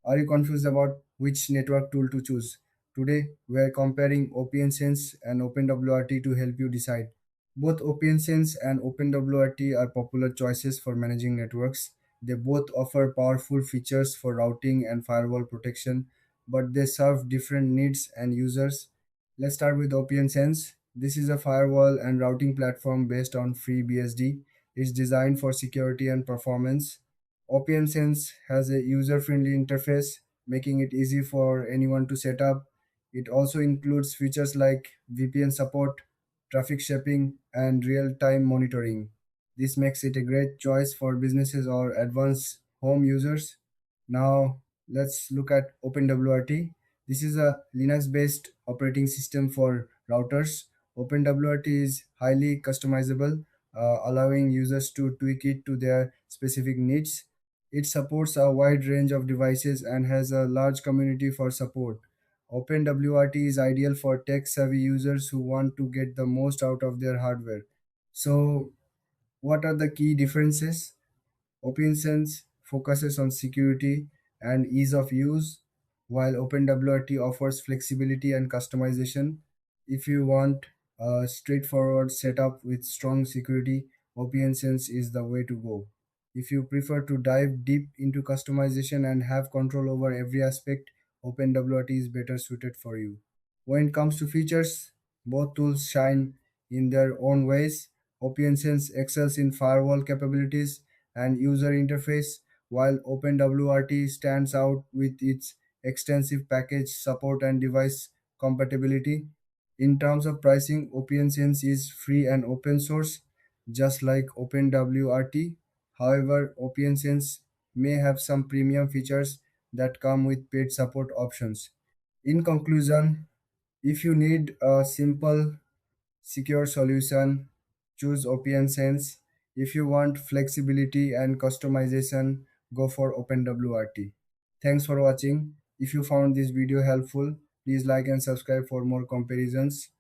Are you confused about which network tool to choose? Today, we are comparing OPNsense and OpenWRT to help you decide. Both OPNsense and OpenWRT are popular choices for managing networks. They both offer powerful features for routing and firewall protection, but they serve different needs and users. Let's start with OPNsense. This is a firewall and routing platform based on FreeBSD. It's designed for security and performance. OPNsense has a user-friendly interface, making it easy for anyone to set up. It also includes features like VPN support, traffic shaping, and real-time monitoring. This makes it a great choice for businesses or advanced home users. Now, let's look at OpenWRT. This is a Linux-based operating system for routers. OpenWRT is highly customizable, allowing users to tweak it to their specific needs. It supports a wide range of devices and has a large community for support. OpenWRT is ideal for tech savvy users who want to get the most out of their hardware. So, what are the key differences? OpenSense focuses on security and ease of use, while OpenWRT offers flexibility and customization. If you want a straightforward setup with strong security, OpenSense is the way to go. If you prefer to dive deep into customization and have control over every aspect, OpenWRT is better suited for you. When it comes to features, both tools shine in their own ways. OpenSense excels in firewall capabilities and user interface, while OpenWRT stands out with its extensive package support and device compatibility. In terms of pricing, OPNsense is free and open source, just like OpenWRT. However, OPNsense may have some premium features that come with paid support options. In conclusion, if you need a simple secure solution, choose OPNsense. If you want flexibility and customization, go for OpenWRT. Thanks for watching. If you found this video helpful, please like and subscribe for more comparisons.